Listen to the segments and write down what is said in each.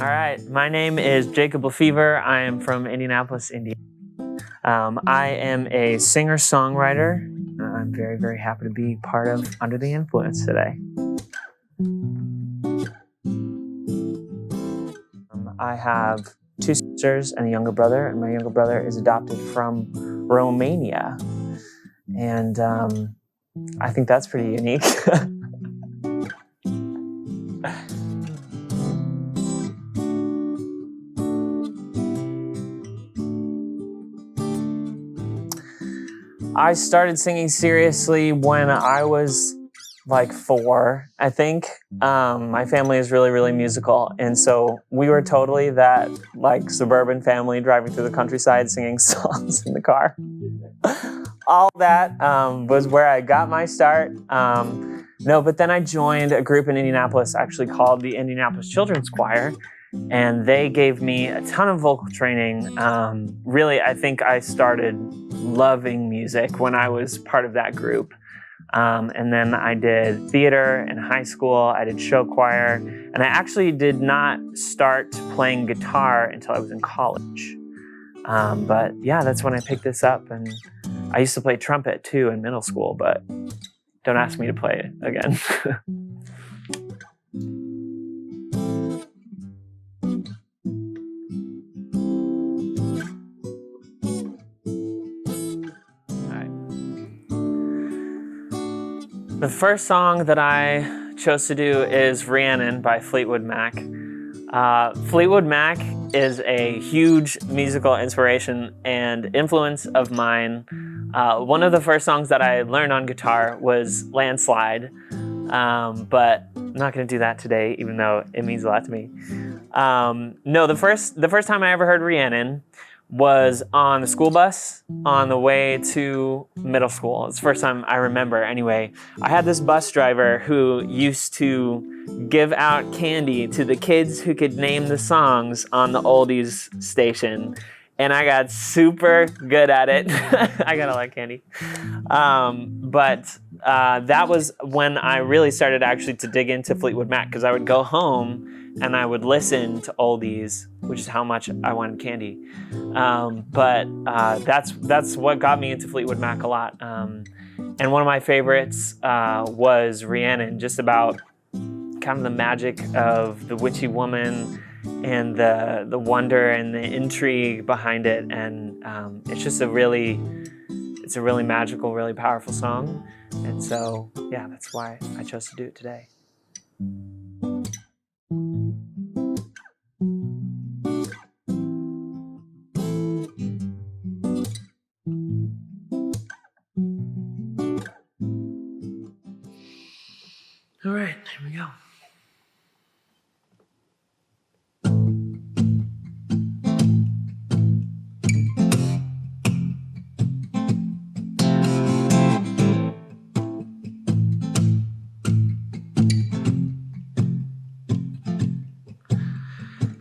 All right, my name is Jacob Lafever. I am from Indianapolis, Indiana. I am a singer-songwriter. I'm very, very happy to be part of Under the Influence today. I have two sisters and a younger brother, and my younger brother is adopted from Romania. And I think that's pretty unique. I started singing seriously when I was like 4, I think. My family is really, really musical. And so we were totally that like suburban family driving through the countryside singing songs in the car. All that was where I got my start. But then I joined a group in Indianapolis actually called the Indianapolis Children's Choir. And they gave me a ton of vocal training. Really, I think I started loving music when I was part of that group. And then I did theater in high school. I did show choir. And I actually did not start playing guitar until I was in college. But yeah, that's when I picked this up. And I used to play trumpet too in middle school, but don't ask me to play it again. The first song that I chose to do is Rhiannon by Fleetwood Mac. Fleetwood Mac is a huge musical inspiration and influence of mine. One of the first songs that I learned on guitar was Landslide, but I'm not going to do that today, even though it means a lot to me. The first time I ever heard Rhiannon was on the school bus on the way to middle school. It's the first time I remember anyway. I had this bus driver who used to give out candy to the kids who could name the songs on the oldies station. And I got super good at it. I got a lot of candy. But that was when I really started actually to dig into Fleetwood Mac, because I would go home and I would listen to oldies, which is how much I wanted candy. But that's what got me into Fleetwood Mac a lot. And one of my favorites was Rhiannon, just about kind of the magic of the witchy woman and the wonder and the intrigue behind it. And it's just a really magical, really powerful song. And so, yeah, that's why I chose to do it today. All right, here we go.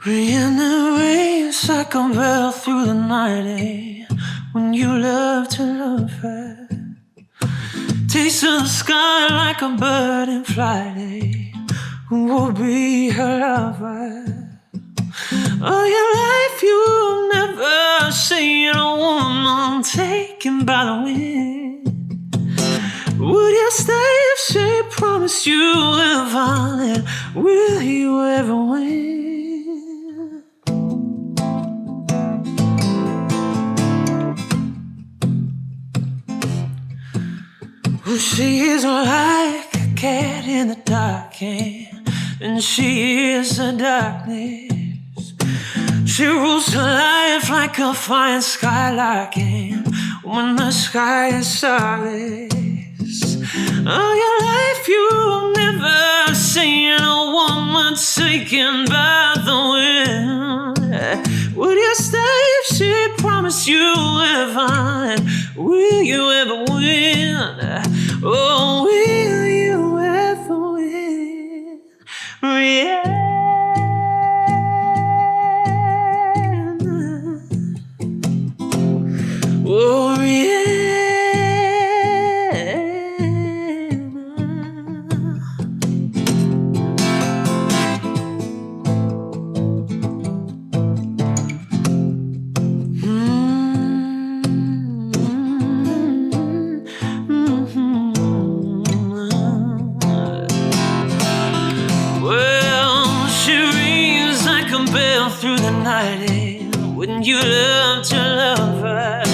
Rhiannon rains like a bell through the night, when you love to love her. Taste of the sky like a bird in flight, who will be her lover. All your life you've never seen a woman taken by the wind. Would you stay if she promised you will find it? Will you ever win? Well, she is like a cat in the dark, and she is the darkness. She rules her life like a flying skylark, when the sky is starless. All your life you've never seen a woman taken by the wind. Would you stay if she promised you will find? Will you ever win? Oh, will you ever win? Yeah. Oh, yeah. love to love her.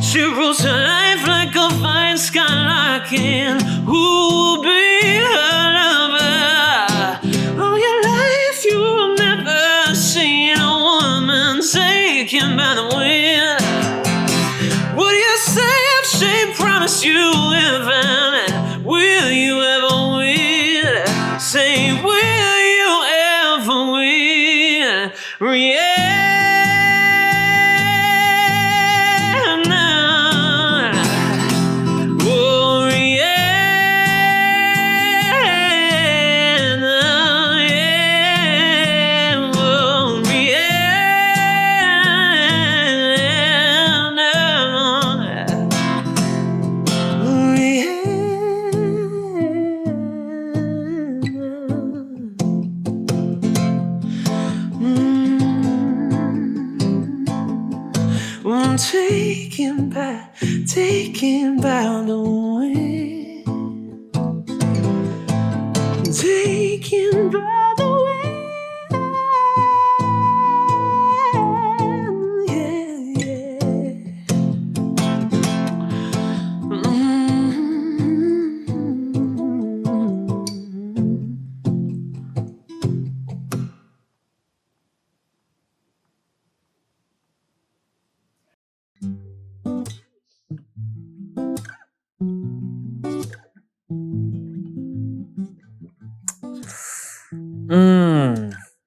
She rules her life like a fine skylark, and who will be her lover? All your life you've never seen a woman taken by the wind. Would you say if she promised you heaven, will you ever win? Say, will you ever win? Rihanna. Oh, Rihanna. Yeah. Oh, I'm taken by the wind, taken by the wind, yeah,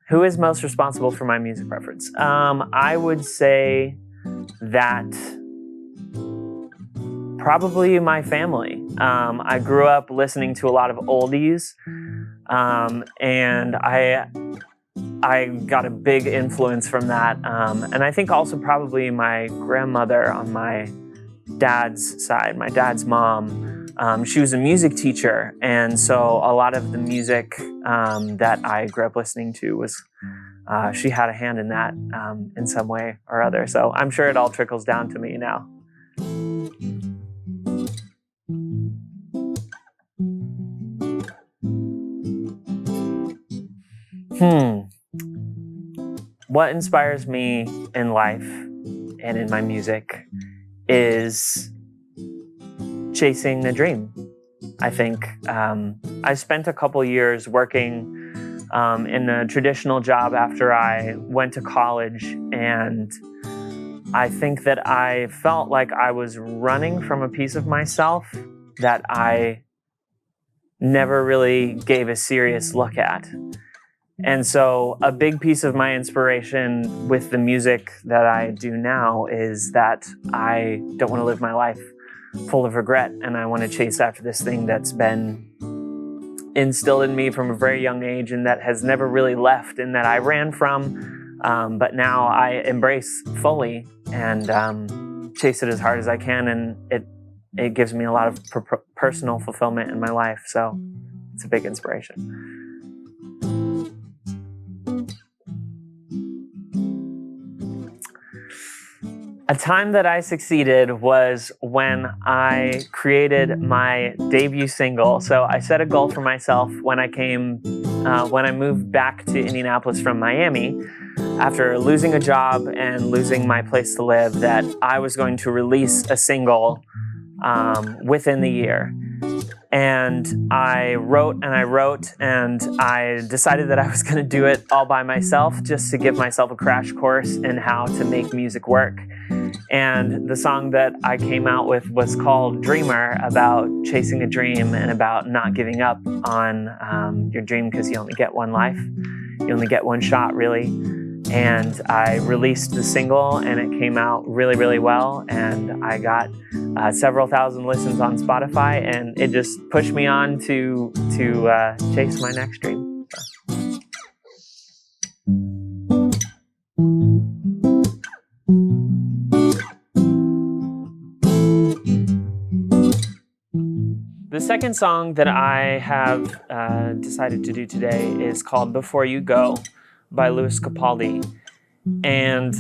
Who is most responsible for my music preference? I would say that probably my family. I grew up listening to a lot of oldies, and I got a big influence from that. And I think also probably my grandmother on my dad's side, my dad's mom. She was a music teacher, and so a lot of the music that I grew up listening to was, she had a hand in that in some way or other. So I'm sure it all trickles down to me now. What inspires me in life and in my music is chasing the dream. I think I spent a couple years working in a traditional job after I went to college, and I think that I felt like I was running from a piece of myself that I never really gave a serious look at. And so a big piece of my inspiration with the music that I do now is that I don't want to live my life full of regret, and I want to chase after this thing that's been instilled in me from a very young age and that has never really left, and that I ran from, but now I embrace fully and chase it as hard as I can, and it gives me a lot of personal fulfillment in my life, so it's a big inspiration. A time that I succeeded was when I created my debut single. So I set a goal for myself when I moved back to Indianapolis from Miami, after losing a job and losing my place to live, that I was going to release a single within the year. And I wrote and I wrote, and I decided that I was going to do it all by myself, just to give myself a crash course in how to make music work. And the song that I came out with was called Dreamer, about chasing a dream and about not giving up on your dream, because you only get one life. You only get one shot, really. And I released the single, and it came out really, really well. And I got several thousand listens on Spotify, and it just pushed me on to chase my next dream. The second song that I have decided to do today is called Before You Go by Lewis Capaldi. And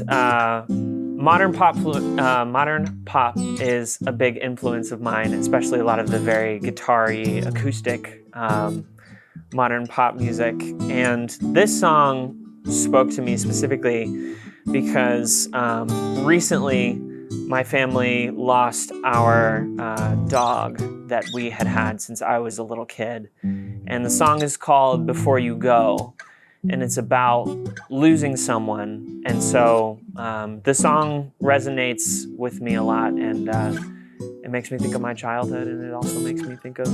modern pop is a big influence of mine, especially a lot of the very guitar-y, acoustic modern pop music. And this song spoke to me specifically because recently my family lost our dog that we had since I was a little kid. And the song is called Before You Go, and it's about losing someone. And so the song resonates with me a lot, and it makes me think of my childhood, and it also makes me think of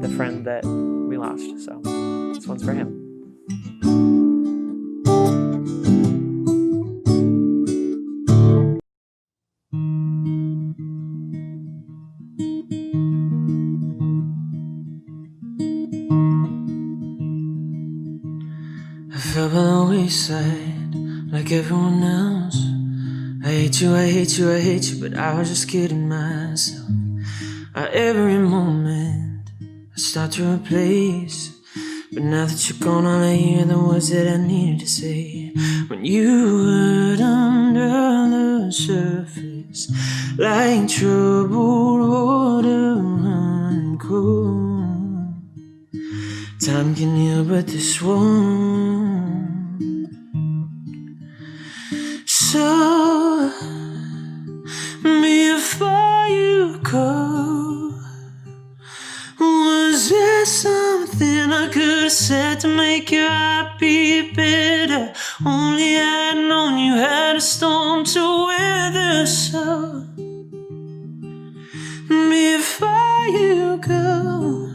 the friend that we lost. So this one's for him. I fell by the wayside like everyone else. I hate you, I hate you, I hate you, but I was just kidding myself. Every moment I start to replace, but now that you're gone, all I hear the words that I needed to say. When you were under the surface, like troubled water running cold. Time can heal, but this won't. So before you go, was there something I could have said to make your happy better? Only I'd known you had a storm to weather. So before you go,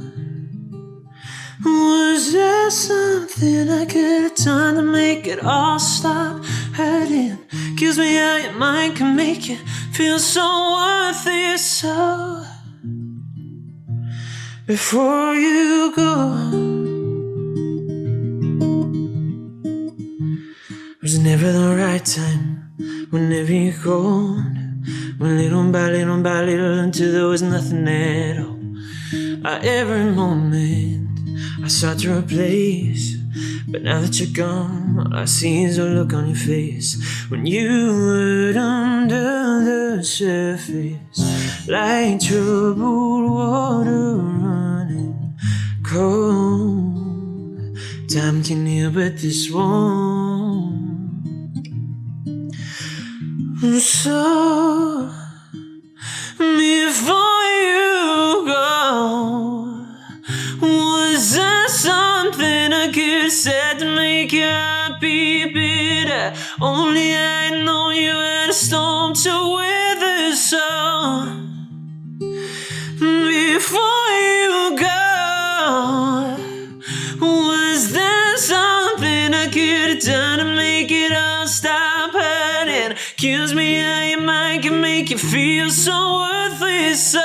was there something I could have done to make it all stop hurting? Kills me how your mind can make you feel so worthless. So before you go, it was never the right time. Whenever you called, when little by little until there was nothing at all. Every moment I sought to replace, but now that you're gone, all I see is a look on your face. When you were under the surface, like troubled water running cold. Time can heal, but this won't. So before you go, was there something I could have said to make you happy better? Only I know you had a storm to weather. So before you go, was there something I could have done to make it all stop hurting? Kills me how your mind can make you feel so worthless. So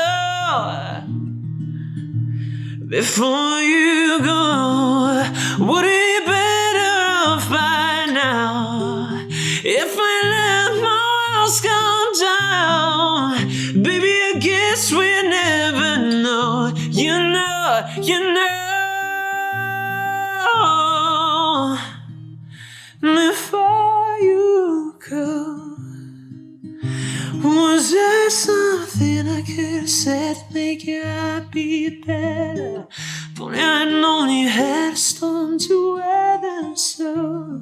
before you go, would it be better off by now if I let my walls come down? Baby, I guess we never know. You know. Before you go, was there something I could have said to make you happy better? If only I'd known you had a storm to weather. So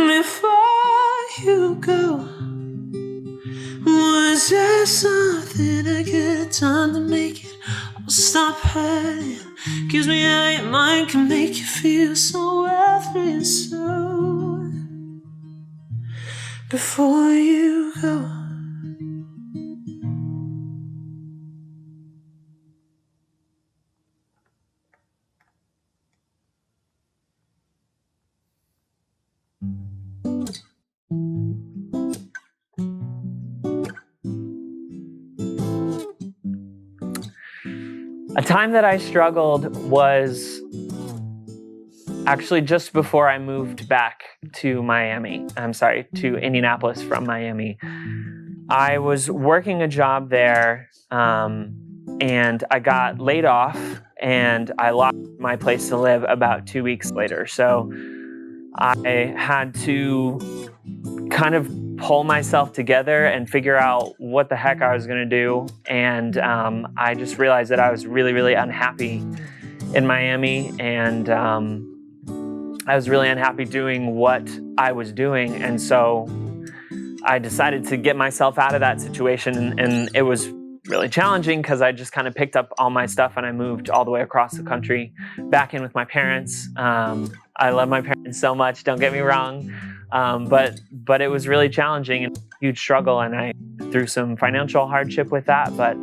before you go, was there something I could have done to make it all stop hurting? Gives me how your mind can make you feel so worthless. So before you go. A time that I struggled was actually just before I moved back to Indianapolis from Miami. I was working a job there, and I got laid off, and I lost my place to live about 2 weeks later. So I had to kind of pull myself together and figure out what the heck I was going to do. And I just realized that I was really, really unhappy in Miami. And I was really unhappy doing what I was doing. And so I decided to get myself out of that situation. And it was really challenging because I just kind of picked up all my stuff and I moved all the way across the country back in with my parents. I love my parents so much, don't get me wrong. But it was really challenging and a huge struggle, and I through some financial hardship with that, but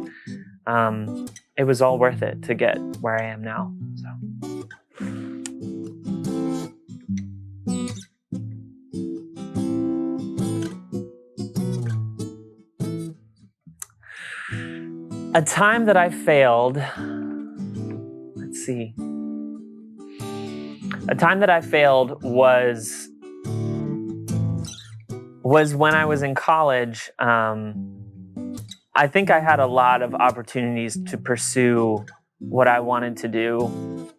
it was all worth it to get where I am now. So. A time that I failed, let's see. A time that I failed was when I was in college. I think I had a lot of opportunities to pursue what I wanted to do,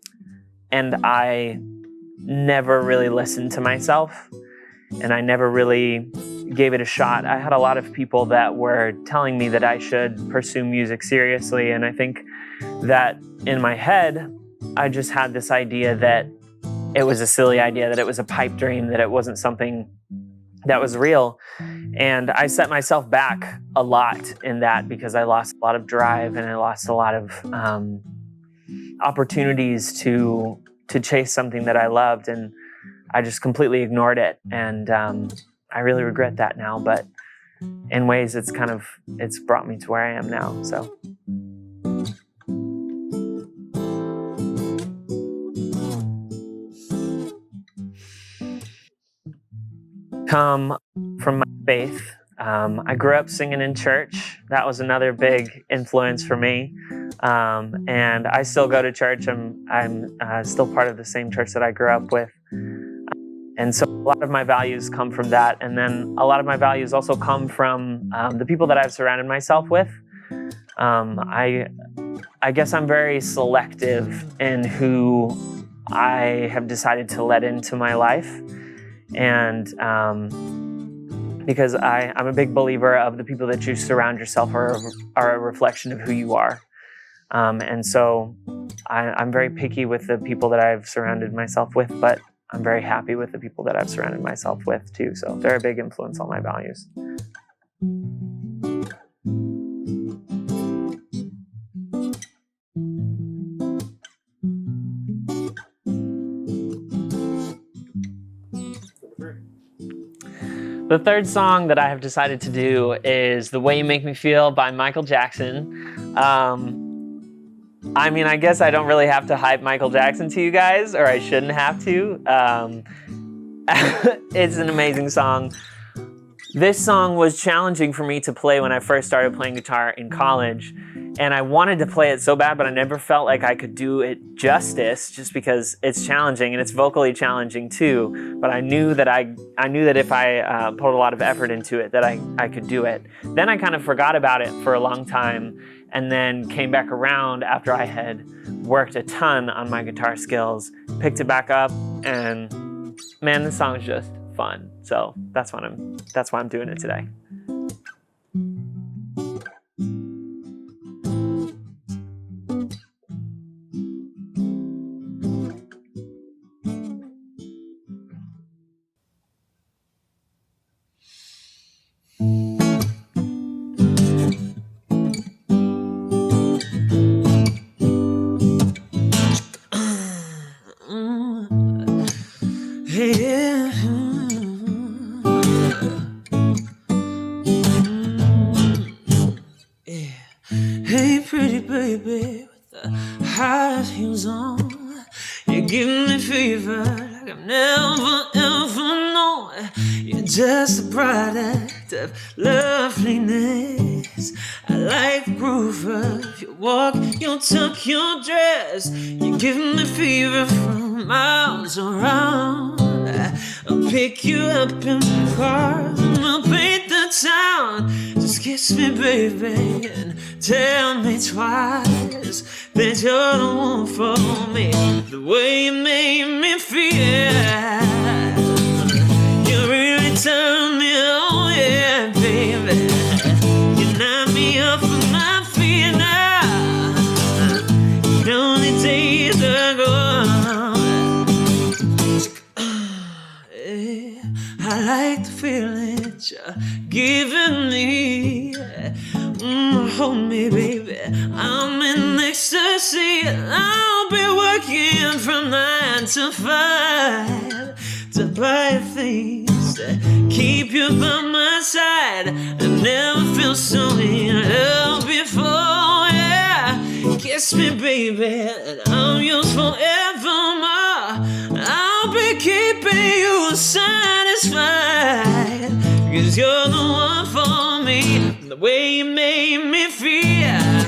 and I never really listened to myself, and I never really gave it a shot. I had a lot of people that were telling me that I should pursue music seriously, and I think that in my head, I just had this idea that it was a silly idea, that it was a pipe dream, that it wasn't something that was real. And I set myself back a lot in that because I lost a lot of drive and I lost a lot of opportunities to chase something that I loved, and I just completely ignored it. And I really regret that now, but in ways it's brought me to where I am now. So. Come from my faith. I grew up singing in church. That was another big influence for me. And I still go to church. I'm still part of the same church that I grew up with. And so a lot of my values come from that. And then a lot of my values also come from the people that I've surrounded myself with. I guess I'm very selective in who I have decided to let into my life. And because I'm a big believer of the people that you surround yourself are a reflection of who you are. And so I'm very picky with the people that I've surrounded myself with, but I'm very happy with the people that I've surrounded myself with too. So they're a big influence on my values. The third song that I have decided to do is The Way You Make Me Feel by Michael Jackson. I mean, I guess I don't really have to hype Michael Jackson to you guys, or I shouldn't have to. It's an amazing song. This song was challenging for me to play when I first started playing guitar in college, and I wanted to play it so bad, but I never felt like I could do it justice just because it's challenging, and it's vocally challenging too. But I knew that if I put a lot of effort into it, that I could do it. Then I kind of forgot about it for a long time, and then came back around after I had worked a ton on my guitar skills, picked it back up, and man, this song is just fun. So that's why I'm doing it today. Hey, pretty baby with the high heels on, you give me fever like I've never ever known. You're just a product of loveliness. I like the groove of your walk, your tuck, your dress. You give me fever from miles around. I'll pick you up in my car and we'll paint the town. Just kiss me, baby, and tell me twice that you're the one for me. The way you made me feel, you really turn me on, yeah, baby. You knock me off of my feet now. The only days ago. you're giving me. Hold me, baby, I'm in ecstasy. I'll be working from 9 to 5 to buy things to keep you by my side. I never felt so in love before, yeah. Kiss me, baby, and I'm yours forevermore. I'll be keeping you satisfied, 'cause you're the one for me. The way you made me feel,